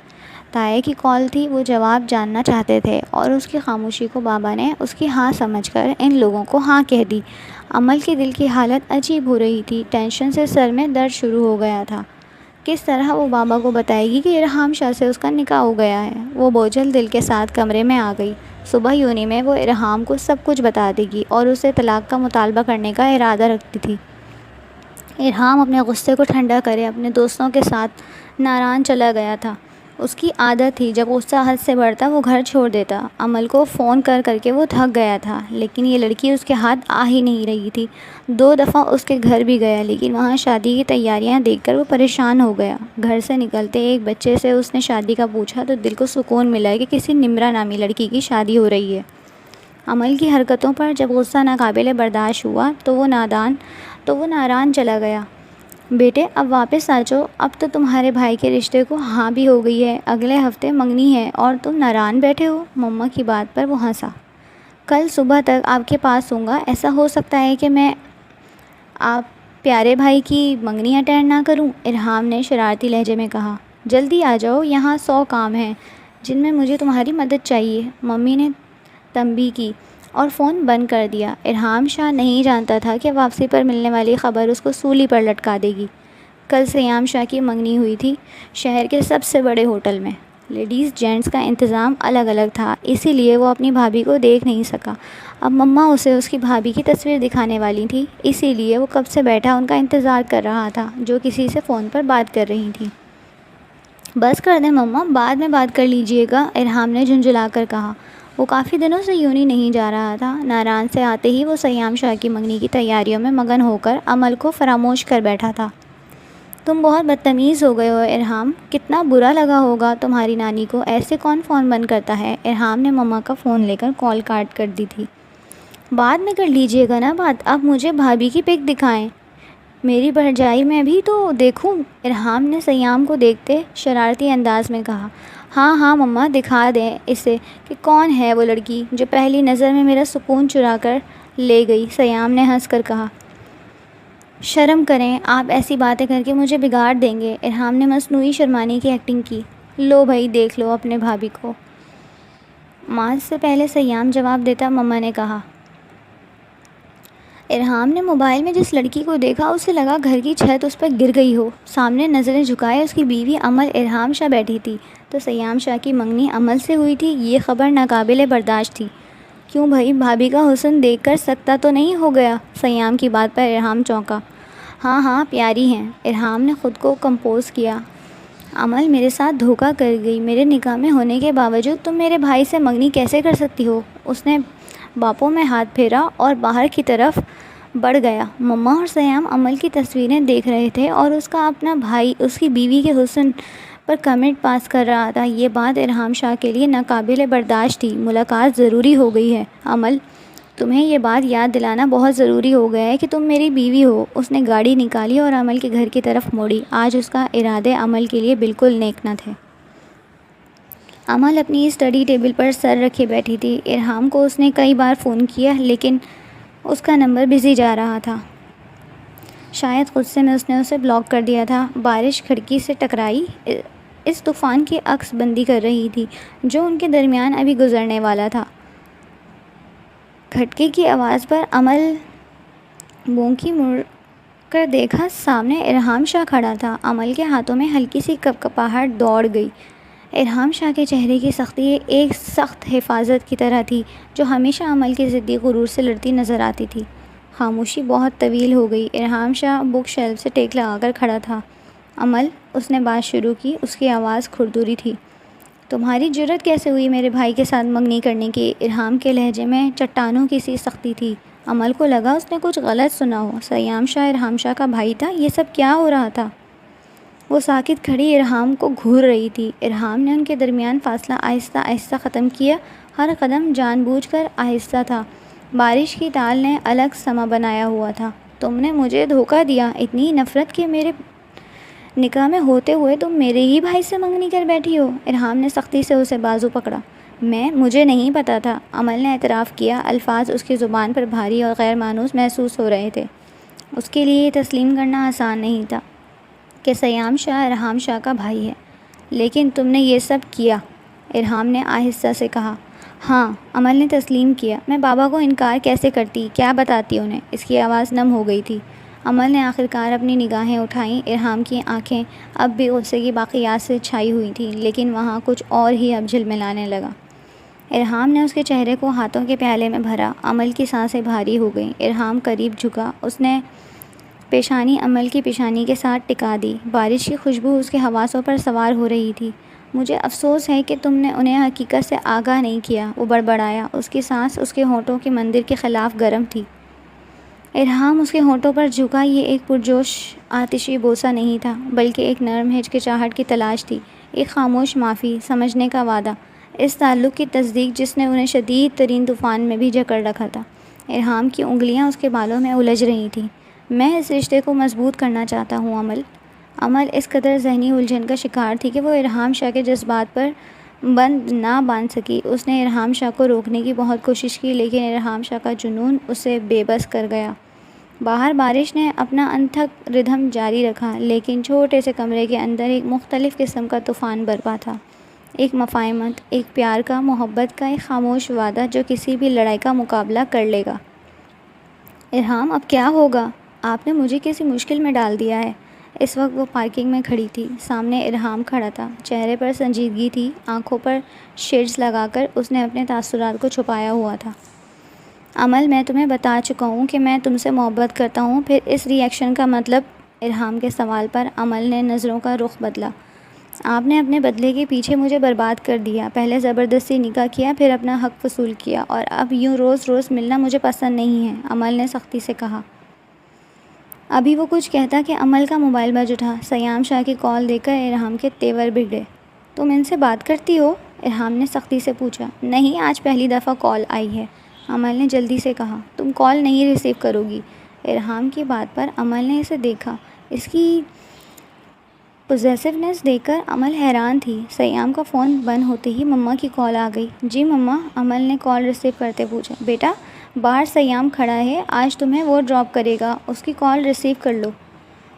تایا کی کال تھی، وہ جواب جاننا چاہتے تھے اور اس کی خاموشی کو بابا نے اس کی ہاں سمجھ کر ان لوگوں کو ہاں کہہ دی۔ عمل کے دل کی حالت عجیب ہو رہی تھی، ٹینشن سے سر میں درد شروع ہو گیا تھا۔ کس طرح وہ بابا کو بتائے گی کہ ارحام شاہ سے اس کا نکاح ہو گیا ہے؟ وہ بوجھل دل کے ساتھ کمرے میں آ گئی۔ صبح یونی میں وہ ارحام کو سب کچھ بتا دے گی اور اسے طلاق کا مطالبہ کرنے کا ارادہ رکھتی تھی۔ ارحام اپنے غصے کو ٹھنڈا کرے اپنے دوستوں کے ساتھ ناران چلا گیا تھا۔ اس کی عادت تھی جب غصہ حد سے بڑھتا وہ گھر چھوڑ دیتا۔ عمل کو فون کر کر کے وہ تھک گیا تھا، لیکن یہ لڑکی اس کے ہاتھ آ ہی نہیں رہی تھی۔ 2 دفعہ اس کے گھر بھی گیا، لیکن وہاں شادی کی تیاریاں دیکھ کر وہ پریشان ہو گیا۔ گھر سے نکلتے ایک بچے سے اس نے شادی کا پوچھا تو دل کو سکون ملا کہ کسی نمرہ نامی لڑکی کی شادی ہو رہی ہے۔ عمل کی حرکتوں پر جب غصہ ناقابل برداشت ہوا تو وہ ناران چلا گیا۔ بیٹے، اب واپس آ جاؤ، اب تو تمہارے بھائی کے رشتے کو ہاں بھی ہو گئی ہے، اگلے ہفتے منگنی ہے اور تم ناران بیٹھے ہو۔ مما کی بات پر وہ ہنسا۔ کل صبح تک آپ کے پاس ہوں گا، ایسا ہو سکتا ہے کہ میں آپ پیارے بھائی کی منگنی اٹینڈ نہ کروں، ارحام نے شرارتی لہجے میں کہا۔ جلدی آ جاؤ، یہاں 100 کام ہیں جن میں مجھے تمہاری مدد چاہیے، ممی نے تنبیہ کی اور فون بند کر دیا۔ ارحام شاہ نہیں جانتا تھا کہ واپسی پر ملنے والی خبر اس کو سولی پر لٹکا دے گی۔ کل سیام شاہ کی منگنی ہوئی تھی، شہر کے سب سے بڑے ہوٹل میں۔ لیڈیز جینٹس کا انتظام الگ الگ تھا، اسی لیے وہ اپنی بھابھی کو دیکھ نہیں سکا۔ اب مما اسے اس کی بھابھی کی تصویر دکھانے والی تھی، اسی لیے وہ کب سے بیٹھا ان کا انتظار کر رہا تھا، جو کسی سے فون پر بات کر رہی تھی۔ بس کر دیں مما، بعد میں بات کر لیجئے گا، ارحام نے جھنجھلا کر کہا۔ وہ کافی دنوں سے یونی نہیں جا رہا تھا۔ ناران سے آتے ہی وہ سیام شاہ کی منگنی کی تیاریوں میں مگن ہو کر عمل کو فراموش کر بیٹھا تھا۔ تم بہت بدتمیز ہو گئے ہو ارحام، کتنا برا لگا ہوگا تمہاری نانی کو، ایسے کون فون بند کرتا ہے؟ ارحام نے مما کا فون لے کر کال کاٹ کر دی تھی۔ بعد میں کر لیجئے گا نا بات، اب مجھے بھابھی کی پک دکھائیں، میری بھرجائی میں بھی تو دیکھوں، ارحام نے سیام کو دیکھتے شرارتی انداز میں کہا۔ ہاں ہاں مما، دکھا دیں اسے کہ کون ہے وہ لڑکی جو پہلی نظر میں میرا سکون چرا کر لے گئی، سیام نے ہنس کر کہا۔ شرم کریں، آپ ایسی باتیں کر کے مجھے بگاڑ دیں گے، ارحام نے مصنوعی شرمانے کی ایکٹنگ کی۔ لو بھائی، دیکھ لو اپنے بھابھی کو۔ ماں سے پہلے سیام جواب دیتا مما نے کہا۔ ارحام نے موبائل میں جس لڑکی کو دیکھا اسے لگا گھر کی چھت اس پر گر گئی ہو۔ سامنے نظریں جھکائے اس کی بیوی عمل ارحام شاہ بیٹھی تھی، تو سیام شاہ کی منگنی عمل سے ہوئی تھی، یہ خبر ناقابل برداشت تھی۔ کیوں بھائی، بھابھی کا حسن دیکھ کر سکتا تو نہیں ہو گیا؟ سیام کی بات پر ارحام چونکا۔ ہاں ہاں، پیاری ہیں، ارحام نے خود کو کمپوز کیا۔ عمل میرے ساتھ دھوکہ کر گئی، میرے نکاح میں ہونے کے باوجود تم میرے بھائی سے منگنی کیسے کر سکتی ہو؟ اس نے باپوں میں ہاتھ پھیرا اور باہر کی طرف بڑھ گیا۔ مما اور سیام عمل کی تصویریں دیکھ رہے تھے اور اس کا اپنا بھائی اس کی بیوی کے حسن پر کمنٹ پاس کر رہا تھا۔ یہ بات ارحام شاہ کے لیے ناقابل برداشت تھی۔ ملاقات ضروری ہو گئی ہے امل، تمہیں یہ بات یاد دلانا بہت ضروری ہو گیا ہے کہ تم میری بیوی ہو۔ اس نے گاڑی نکالی اور امل کے گھر کی طرف موڑی۔ آج اس کا ارادے امل کے لیے بالکل نیک نہ تھے۔ امل اپنی اسٹڈی ٹیبل پر سر رکھے بیٹھی تھی۔ ارحام کو اس نے کئی بار فون کیا لیکن اس کا نمبر بزی جا رہا تھا۔ شاید غصے میں اس نے اسے بلاک کر دیا تھا۔ بارش کھڑکی سے ٹکرائی اس طوفان کی عکس بندی کر رہی تھی جو ان کے درمیان ابھی گزرنے والا تھا۔ کھٹکے کی آواز پر امل بونکی مڑ کر دیکھا، سامنے ارحام شاہ کھڑا تھا۔ امل کے ہاتھوں میں ہلکی سی کپکپاہٹ دوڑ گئی۔ ارحام شاہ کے چہرے کی سختی ایک سخت حفاظت کی طرح تھی جو ہمیشہ امل کے ضدی غرور سے لڑتی نظر آتی تھی۔ خاموشی بہت طویل ہو گئی۔ ارحام شاہ بک شیلف سے ٹیک لگا کر کھڑا تھا۔ امل، اس نے بات شروع کی۔ اس کی آواز کھردری تھی۔ تمہاری جرأت کیسے ہوئی میرے بھائی کے ساتھ منگنی کرنے کی؟ ارحام کے لہجے میں چٹانوں کی سی سختی تھی۔ امل کو لگا اس نے کچھ غلط سنا ہو۔ سیام شاہ ارحام شاہ کا بھائی تھا؟ یہ سب کیا ہو رہا تھا؟ وہ ساکت کھڑی ارحام کو گھور رہی تھی۔ ارحام نے ان کے درمیان فاصلہ آہستہ آہستہ ختم کیا۔ ہر قدم جان بوجھ کر آہستہ تھا۔ بارش کی تال نے الگ سما بنایا ہوا تھا۔ تم نے مجھے دھوکہ دیا، اتنی نفرت کہ میرے نکاح میں ہوتے ہوئے تم میرے ہی بھائی سے منگنی کر بیٹھی ہو۔ ارحام نے سختی سے اسے بازو پکڑا۔ مجھے نہیں پتا تھا، امل نے اعتراف کیا۔ الفاظ اس کی زبان پر بھاری اور غیر مانوس محسوس ہو رہے تھے۔ اس کے لیے یہ تسلیم کرنا آسان نہیں تھا کہ سیام شاہ ارحام شاہ کا بھائی ہے۔ لیکن تم نے یہ سب کیا، ارحام نے آہستہ سے کہا۔ ہاں، امل نے تسلیم کیا۔ میں بابا کو انکار کیسے کرتی، کیا بتاتی انہیں؟ اس کی آواز نم ہو گئی تھی۔ امل نے آخرکار اپنی نگاہیں اٹھائیں۔ ارحام کی آنکھیں اب بھی غصے کی باقیات سے چھائی ہوئی تھیں لیکن وہاں کچھ اور ہی اب جھلملانے لگا۔ ارحام نے اس کے چہرے کو ہاتھوں کے پیالے میں بھرا۔ امل کی سانسیں بھاری ہو گئیں۔ ارحام قریب جھکا۔ اس نے پیشانی امل کی پیشانی کے ساتھ ٹکا دی۔ بارش کی خوشبو اس کے حواسوں پر سوار ہو رہی تھی۔ مجھے افسوس ہے کہ تم نے انہیں حقیقت سے آگاہ نہیں کیا، وہ بڑبڑایا۔ اس کی سانس اس کے ہونٹوں کے مندر کے خلاف گرم تھی۔ ارحام اس کے ہونٹوں پر جھکا۔ یہ ایک پرجوش آتشی بوسہ نہیں تھا بلکہ ایک نرم ہچکچاہٹ کی تلاش تھی، ایک خاموش معافی، سمجھنے کا وعدہ، اس تعلق کی تصدیق جس نے انہیں شدید ترین طوفان میں بھی جکڑ رکھا تھا۔ ارحام کی انگلیاں اس کے بالوں میں الجھ رہی تھیں۔ میں اس رشتے کو مضبوط کرنا چاہتا ہوں امل۔ امل اس قدر ذہنی الجھن کا شکار تھی کہ وہ ارحام شاہ کے جذبات پر بند نہ باندھ سکی۔ اس نے ارحام شاہ کو روکنے کی بہت کوشش کی لیکن ارحام شاہ کا جنون اسے بے بس کر گیا۔ باہر بارش نے اپنا انتھک ردھم جاری رکھا لیکن چھوٹے سے کمرے کے اندر ایک مختلف قسم کا طوفان برپا تھا، ایک مفاہمت، ایک پیار کا، محبت کا، ایک خاموش وعدہ جو کسی بھی لڑائی کا مقابلہ کر لے گا۔ ارحام، اب کیا ہوگا؟ آپ نے مجھے کسی مشکل میں ڈال دیا ہے۔ اس وقت وہ پارکنگ میں کھڑی تھی۔ سامنے ارحام کھڑا تھا۔ چہرے پر سنجیدگی تھی، آنکھوں پر شیڈز لگا کر اس نے اپنے تاثرات کو چھپایا ہوا تھا۔ امل، میں تمہیں بتا چکا ہوں کہ میں تم سے محبت کرتا ہوں، پھر اس ری ایکشن کا مطلب؟ ارحام کے سوال پر امل نے نظروں کا رخ بدلا۔ آپ نے اپنے بدلے کے پیچھے مجھے برباد کر دیا، پہلے زبردستی نکاح کیا، پھر اپنا حق وصول کیا، اور اب یوں روز روز ملنا مجھے پسند نہیں ہے، امل نے سختی سے کہا۔ ابھی وہ کچھ کہتا کہ امل کا موبائل بج اٹھا۔ سیام شاہ کی کال دیکھ کر ارحام کے تیور بگڑے۔ تم ان سے بات کرتی ہو؟ ارحام نے سختی سے پوچھا۔ نہیں، آج پہلی دفعہ کال آئی ہے، امل نے جلدی سے کہا۔ تم کال نہیں ریسیو کرو گی؟ ارحام کی بات پر امل نے اسے دیکھا۔ اس کی پوزیسیونیس دیکھ کر امل حیران تھی۔ سیام کا فون بند ہوتے ہی مما کی کال آ گئی۔ جی مما، امل نے کال ریسیو کرتے پوچھا۔ بیٹا، باہر سیام کھڑا ہے، آج تمہیں وہ ڈراپ کرے گا، اس کی کال ریسیو کر لو۔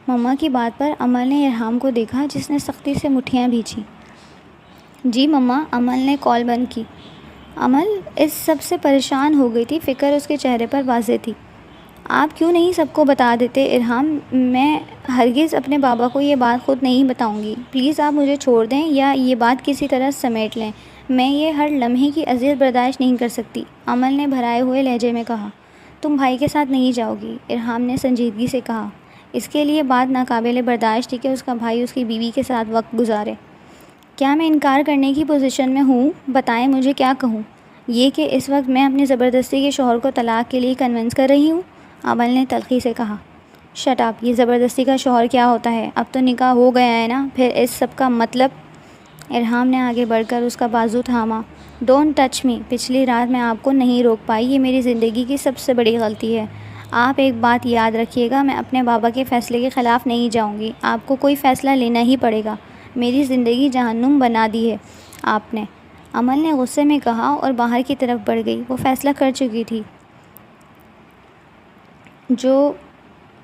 مما کی بات پر امل نے ارحام کو دیکھا جس نے سختی سے مٹھیاں بھینچیں۔ جی مما، امل نے کال بند کی۔ امل اس سب سے پریشان ہو گئی تھی، فکر اس کے چہرے پر واضح تھی۔ آپ کیوں نہیں سب کو بتا دیتے ارحام؟ میں ہرگز اپنے بابا کو یہ بات خود نہیں بتاؤں گی، پلیز آپ مجھے چھوڑ دیں یا یہ بات کسی طرح سمیٹ لیں، میں یہ ہر لمحے کی اذیت برداشت نہیں کر سکتی، امل نے بھرائے ہوئے لہجے میں کہا۔ تم بھائی کے ساتھ نہیں جاؤ گی، ارحام نے سنجیدگی سے کہا۔ اس کے لیے بات ناقابل برداشت تھی کہ اس کا بھائی اس کی بیوی کے ساتھ وقت گزارے۔ کیا میں انکار کرنے کی پوزیشن میں ہوں؟ بتائیں مجھے کیا کہوں؟ یہ کہ اس وقت میں اپنی زبردستی کے شوہر کو طلاق کے لیے کنونس کر رہی ہوں، امل نے تلخی سے کہا۔ شٹ اپ، یہ زبردستی کا شوہر کیا ہوتا ہے؟ اب تو نکاح ہو گیا ہے نا، پھر اس سب کا مطلب؟ ارحام نے آگے بڑھ کر اس کا بازو تھاما۔ ڈونٹ ٹچ می، پچھلی رات میں آپ کو نہیں روک پائی، یہ میری زندگی کی سب سے بڑی غلطی ہے۔ آپ ایک بات یاد رکھیے گا، میں اپنے بابا کے فیصلے کے خلاف نہیں جاؤں گی، آپ کو کوئی فیصلہ لینا ہی پڑے گا۔ میری زندگی جہنم بنا دی ہے آپ نے، امل نے غصے میں کہا اور باہر کی طرف بڑھ گئی۔ وہ فیصلہ کر چکی تھی، جو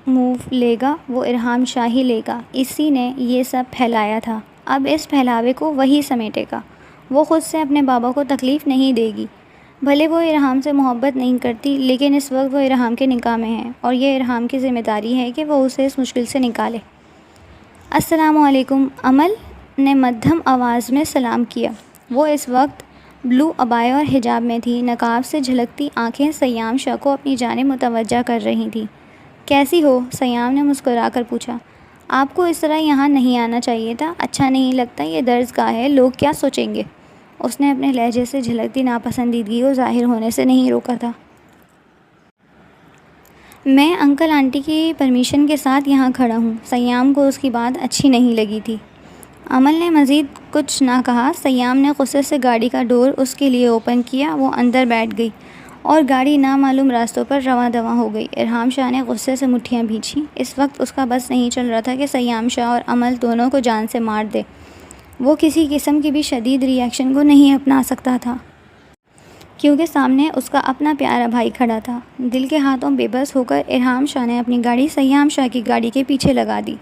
موو لے گا وہ ارحام شاہ ہی لے گا، اسی نے یہ سب پھیلایا تھا، اب اس پھیلاوے کو وہی سمیٹے گا۔ وہ خود سے اپنے بابا کو تکلیف نہیں دے گی، بھلے وہ ارحام سے محبت نہیں کرتی، لیکن اس وقت وہ ارحام کے نکاح میں ہے اور یہ ارحام کی ذمہ داری ہے کہ وہ اسے اس مشکل سے نکالے۔ السلام علیکم، امل نے مدھم آواز میں سلام کیا۔ وہ اس وقت بلو عبایا اور حجاب میں تھی، نقاب سے جھلکتی آنکھیں سیام شاہ کو اپنی جانب متوجہ کر رہی تھیں۔ کیسی ہو؟ سیام نے مسکرا کر پوچھا۔ آپ کو اس طرح یہاں نہیں آنا چاہیے تھا، اچھا نہیں لگتا، یہ درسگاہ ہے، لوگ کیا سوچیں گے؟ اس نے اپنے لہجے سے جھلکتی ناپسندیدگی کو ظاہر ہونے سے نہیں روکا تھا۔ میں انکل آنٹی کی پرمیشن کے ساتھ یہاں کھڑا ہوں۔ سیام کو اس کی بات اچھی نہیں لگی تھی۔ امل نے مزید کچھ نہ کہا۔ سیام نے غصے سے گاڑی کا ڈور اس کے لیے اوپن کیا، وہ اندر بیٹھ گئی اور گاڑی نامعلوم راستوں پر رواں دواں ہو گئی۔ ارحام شاہ نے غصے سے مٹھیاں بھینچیں۔ اس وقت اس کا بس نہیں چل رہا تھا کہ سیام شاہ اور امل دونوں کو جان سے مار دے۔ وہ کسی قسم کی بھی شدید ری ایکشن کو نہیں اپنا سکتا تھا، کیونکہ سامنے اس کا اپنا پیارا بھائی کھڑا تھا۔ دل کے ہاتھوں بے بس ہو کر ارحام شاہ نے اپنی گاڑی سیام شاہ کی گاڑی کے پیچھے لگا دی۔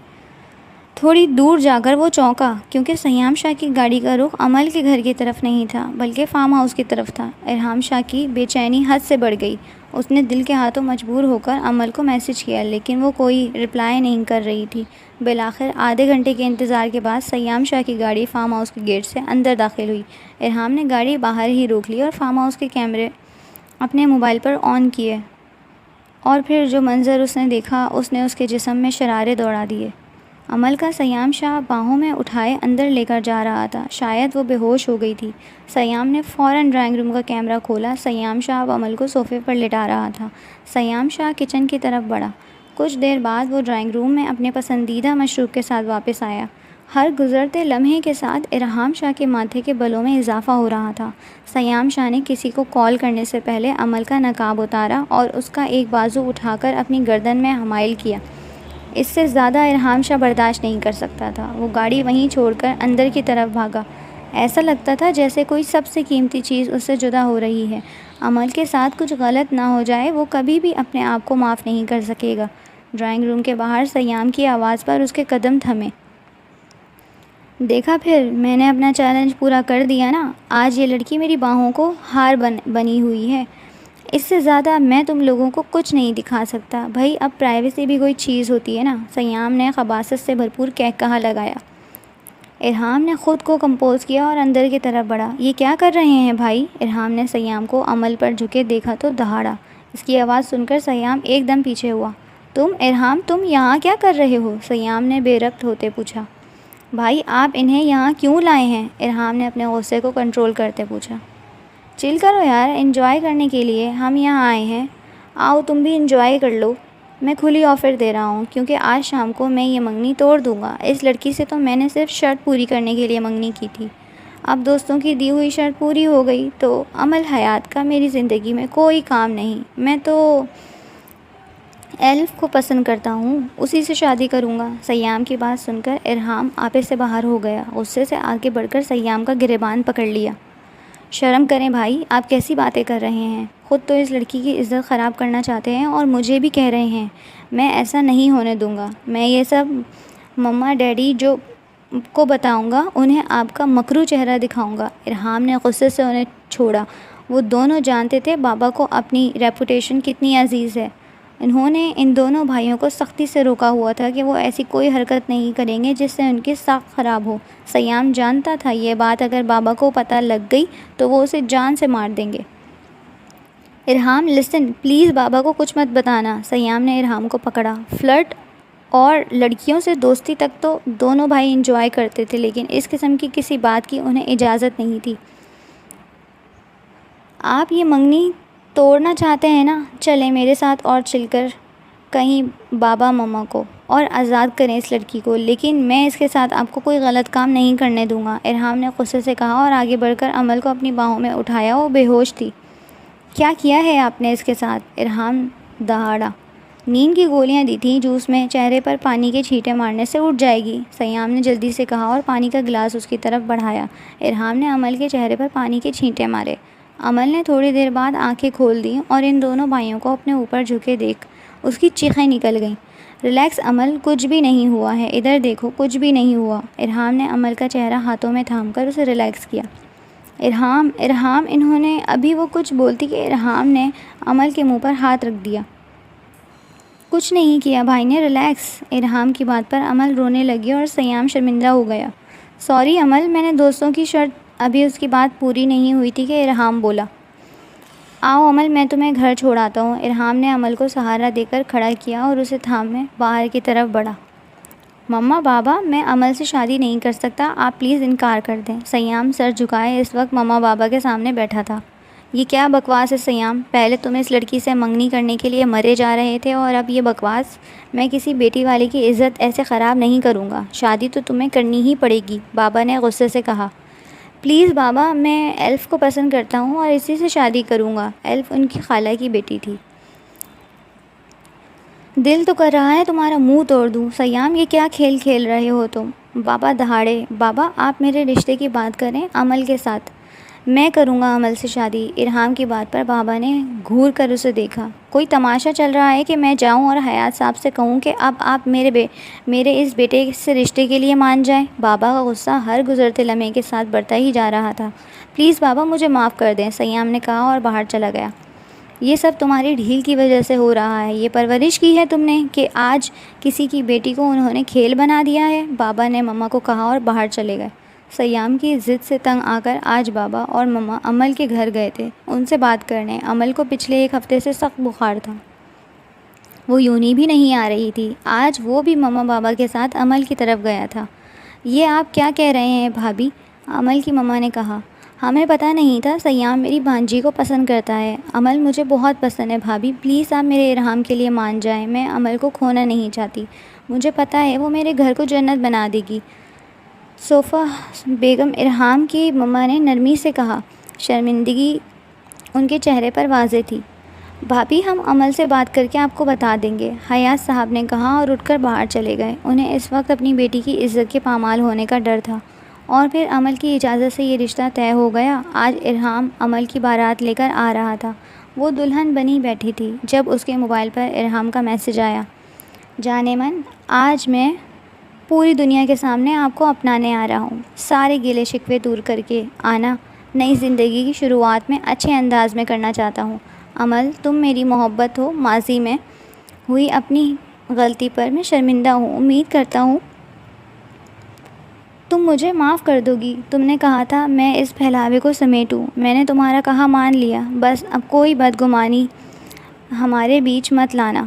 تھوڑی دور جا کر وہ چونکا، کیونکہ سیام شاہ کی گاڑی کا رخ امل کے گھر کی طرف نہیں تھا بلکہ فارم ہاؤس کی طرف تھا۔ ارحام شاہ کی بے چینی حد سے بڑھ گئی۔ اس نے دل کے ہاتھوں مجبور ہو کر امل کو میسج کیا، لیکن وہ کوئی رپلائی نہیں کر رہی تھی۔ بالآخر آدھے گھنٹے کے انتظار کے بعد سیام شاہ کی گاڑی فارم ہاؤس کے گیٹ سے اندر داخل ہوئی۔ ارحام نے گاڑی باہر ہی روک لی اور فارم ہاؤس کے کیمرے اپنے موبائل پر آن کیے، اور پھر جو منظر اس نے دیکھا اس نے اس کے جسم میں شرارے دوڑا دیے۔ امل کا سیام شاہ باہوں میں اٹھائے اندر لے کر جا رہا تھا، شاید وہ بے ہوش ہو گئی تھی۔ سیام نے فوراً ڈرائنگ روم کا کیمرہ کھولا۔ سیام شاہ اب امل کو صوفے پر لٹا رہا تھا۔ سیام شاہ کچن کی طرف بڑھا۔ کچھ دیر بعد وہ ڈرائنگ روم میں اپنے پسندیدہ مشروب کے ساتھ واپس آیا۔ ہر گزرتے لمحے کے ساتھ ارحام شاہ کے ماتھے کے بلوں میں اضافہ ہو رہا تھا۔ سیام شاہ نے کسی کو کال کرنے سے پہلے امل کا نقاب اتارا اور اس کا ایک بازو اٹھا کر اپنی گردن میں حمائل کیا۔ اس سے زیادہ ارحام شاہ برداشت نہیں کر سکتا تھا۔ وہ گاڑی وہیں چھوڑ کر اندر کی طرف بھاگا۔ ایسا لگتا تھا جیسے کوئی سب سے قیمتی چیز اس سے جدا ہو رہی ہے۔ امل کے ساتھ کچھ غلط نہ ہو جائے، وہ کبھی بھی اپنے آپ کو معاف نہیں کر سکے گا۔ ڈرائنگ روم کے باہر سیام کی آواز پر اس کے قدم تھمے۔ دیکھا پھر میں نے اپنا چیلنج پورا کر دیا نا، آج یہ لڑکی میری باہوں کو ہار بنی ہوئی ہے، اس سے زیادہ میں تم لوگوں کو کچھ نہیں دکھا سکتا۔ بھائی اب پرائیویسی بھی کوئی چیز ہوتی ہے نا، سیام نے خباثت سے بھرپور کہا لگایا۔ ارحام نے خود کو کمپوز کیا اور اندر کی طرف بڑھا۔ یہ کیا کر رہے ہیں بھائی؟ ارحام نے سیام کو امل پر جھکے دیکھا تو دہاڑا۔ اس کی آواز سن کر سیام ایک دم پیچھے ہوا۔ تم ارحام، تم یہاں کیا کر رہے ہو؟ سیام نے بے ربط ہوتے پوچھا۔ بھائی آپ انہیں یہاں کیوں لائے ہیں؟ ارحام نے اپنے غصے کو کنٹرول کرتے پوچھا۔ چل کرو یار، انجوائے کرنے کے لیے ہم یہاں آئے ہیں، آؤ تم بھی انجوائے کر لو۔ میں کھلی آفر دے رہا ہوں، کیونکہ آج شام کو میں یہ منگنی توڑ دوں گا۔ اس لڑکی سے تو میں نے صرف شرط پوری کرنے کے لیے منگنی کی تھی، اب دوستوں کی دی ہوئی شرط پوری ہو گئی تو امل حیات کا میری زندگی میں کوئی کام نہیں۔ میں تو ایلف کو پسند کرتا ہوں، اسی سے شادی کروں گا۔ سیام کی بات سن کر ارحام آپے سے باہر ہو گیا۔ غصے سے آگے بڑھ کر سیام کا گریبان پکڑ لیا۔ شرم کریں بھائی، آپ کیسی باتیں کر رہے ہیں؟ خود تو اس لڑکی کی عزت خراب کرنا چاہتے ہیں اور مجھے بھی کہہ رہے ہیں۔ میں ایسا نہیں ہونے دوں گا۔ میں یہ سب مما ڈیڈی جو کو بتاؤں گا، انہیں آپ کا مکروہ چہرہ دکھاؤں گا۔ ارحام نے غصے سے انہیں چھوڑا۔ وہ دونوں جانتے تھے بابا کو اپنی ریپوٹیشن کتنی عزیز ہے۔ انہوں نے ان دونوں بھائیوں کو سختی سے روکا ہوا تھا کہ وہ ایسی کوئی حرکت نہیں کریں گے جس سے ان کی ساکھ خراب ہو۔ سیام جانتا تھا یہ بات اگر بابا کو پتہ لگ گئی تو وہ اسے جان سے مار دیں گے۔ ارحام لسن، پلیز بابا کو کچھ مت بتانا۔ سیام نے ارحام کو پکڑا۔ فلرٹ اور لڑکیوں سے دوستی تک تو دونوں بھائی انجوائے کرتے تھے، لیکن اس قسم کی کسی بات کی انہیں اجازت نہیں تھی۔ آپ یہ منگنی توڑنا چاہتے ہیں نا، چلیں میرے ساتھ اور چل کر کہیں بابا مما کو اور آزاد کریں اس لڑکی کو، لیکن میں اس کے ساتھ آپ کو کوئی غلط کام نہیں کرنے دوں گا، ارحام نے غصے سے کہا اور آگے بڑھ کر امل کو اپنی باہوں میں اٹھایا۔ وہ بے ہوش تھی۔ کیا کیا ہے آپ نے اس کے ساتھ؟ ارحام دہاڑا۔ نیند کی گولیاں دی تھیں جوس میں، چہرے پر پانی کے چھینٹے مارنے سے اٹھ جائے گی، سیام نے جلدی سے کہا اور پانی کا گلاس اس کی طرف بڑھایا۔ ارحام نے امل کے چہرے پر پانی کے چھینٹے مارے۔ امل نے تھوڑی دیر بعد آنکھیں کھول دیں اور ان دونوں بھائیوں کو اپنے اوپر جھکے دیکھ اس کی چیخیں نکل گئیں۔ ریلیکس امل، کچھ بھی نہیں ہوا ہے، ادھر دیکھو، کچھ بھی نہیں ہوا۔ ارحام نے امل کا چہرہ ہاتھوں میں تھام کر اسے ریلیکس کیا۔ ارحام ارحام انہوں نے ابھی وہ کچھ بولتی کہ ارحام نے امل کے منہ پر ہاتھ رکھ دیا۔ کچھ نہیں کیا بھائی نے، ریلیکس۔ ارحام کی بات پر امل رونے لگی اور سیام شرمندہ ہو گیا۔ سوری امل، میں نے دوستوں کی شرط۔ ابھی اس کی بات پوری نہیں ہوئی تھی کہ ارحام بولا۔ آؤ امل، میں تمہیں گھر چھوڑاتا ہوں۔ ارحام نے امل کو سہارا دے کر کھڑا کیا اور اسے تھامے باہر کی طرف بڑھا۔ مما بابا، میں امل سے شادی نہیں کر سکتا، آپ پلیز انکار کر دیں۔ سیام سر جھکائے اس وقت مما بابا کے سامنے بیٹھا تھا۔ یہ کیا بکواس ہے سیام؟ پہلے تم اس لڑکی سے منگنی کرنے کے لیے مرے جا رہے تھے اور اب یہ بکواس؟ میں کسی بیٹی والے کی عزت ایسے خراب نہیں کروں گا، شادی تو تمہیں کرنی ہی پڑے گی، بابا نے غصے سے کہا۔ پلیز بابا، میں ایلف کو پسند کرتا ہوں اور اسی سے شادی کروں گا۔ ایلف ان کی خالہ کی بیٹی تھی۔ دل تو کر رہا ہے تمہارا منہ توڑ دوں۔ سیام، یہ کیا کھیل کھیل رہے ہو تم؟ بابا دہاڑے۔ بابا، آپ میرے رشتے کی بات کریں امل کے ساتھ، میں کروں گا امل سے شادی۔ ارحام کی بات پر بابا نے گھور کر اسے دیکھا۔ کوئی تماشا چل رہا ہے کہ میں جاؤں اور حیات صاحب سے کہوں کہ اب آپ میرے اس بیٹے سے رشتے کے لیے مان جائیں؟ بابا کا غصہ ہر گزرتے لمحے کے ساتھ بڑھتا ہی جا رہا تھا۔ پلیز بابا، مجھے معاف کر دیں، سیام نے کہا اور باہر چلا گیا۔ یہ سب تمہاری ڈھیل کی وجہ سے ہو رہا ہے، یہ پرورش کی ہے تم نے کہ آج کسی کی بیٹی کو انہوں نے کھیل بنا دیا ہے، بابا نے مما کو کہا اور باہر چلے گئے۔ سیام کی ضد سے تنگ آ کر آج بابا اور مما امل کے گھر گئے تھے ان سے بات کرنے۔ امل کو پچھلے ایک ہفتے سے سخت بخار تھا، وہ یونی بھی نہیں آ رہی تھی۔ آج وہ بھی مما بابا کے ساتھ امل کی طرف گیا تھا۔ یہ آپ کیا کہہ رہے ہیں بھابھی؟ امل کی مما نے کہا۔ ہمیں پتہ نہیں تھا، سیام میری بھانجی کو پسند کرتا ہے۔ امل مجھے بہت پسند ہے بھابھی، پلیز آپ میرے ارحام کے لیے مان جائیں، میں امل کو کھونا نہیں چاہتی، مجھے پتہ ہے وہ میرے گھر کو جنت بنا دے گی۔ صوفہ بیگم، ارحام کی مما نے نرمی سے کہا۔ شرمندگی ان کے چہرے پر واضح تھی۔ بھابھی، ہم امل سے بات کر کے آپ کو بتا دیں گے، حیات صاحب نے کہا اور اٹھ کر باہر چلے گئے۔ انہیں اس وقت اپنی بیٹی کی عزت کے پامال ہونے کا ڈر تھا، اور پھر امل کی اجازت سے یہ رشتہ طے ہو گیا۔ آج ارحام امل کی بارات لے کر آ رہا تھا۔ وہ دلہن بنی بیٹھی تھی جب اس کے موبائل پر ارحام کا میسج آیا۔ جانے من، آج میں پوری دنیا کے سامنے آپ کو اپنانے آ رہا ہوں، سارے گیلے شکوے دور کر کے آنا، نئی زندگی کی شروعات میں اچھے انداز میں کرنا چاہتا ہوں۔ امل، تم میری محبت ہو، ماضی میں ہوئی اپنی غلطی پر میں شرمندہ ہوں، امید کرتا ہوں تم مجھے معاف کر دو گی۔ تم نے کہا تھا میں اس پہلاوے کو سمیٹوں، میں نے تمہارا کہا مان لیا، بس اب کوئی بدگمانی ہمارے بیچ مت لانا۔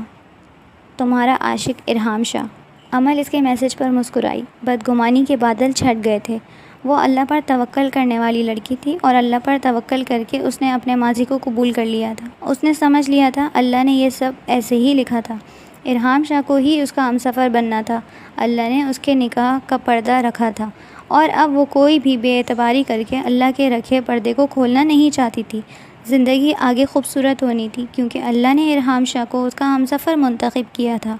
تمہارا عاشق ارحام شاہ۔ امل اس کے میسج پر مسکرائی۔ بدگمانی کے بادل چھٹ گئے تھے۔ وہ اللہ پر توکل کرنے والی لڑکی تھی اور اللہ پر توکل کر کے اس نے اپنے ماضی کو قبول کر لیا تھا۔ اس نے سمجھ لیا تھا اللہ نے یہ سب ایسے ہی لکھا تھا، ارحام شاہ کو ہی اس کا ہمسفر بننا تھا، اللہ نے اس کے نکاح کا پردہ رکھا تھا، اور اب وہ کوئی بھی بے اعتباری کر کے اللہ کے رکھے پردے کو کھولنا نہیں چاہتی تھی۔ زندگی آگے خوبصورت ہونی تھی کیونکہ اللہ نے ارحام شاہ کو اس کا ہمسفر منتخب کیا تھا۔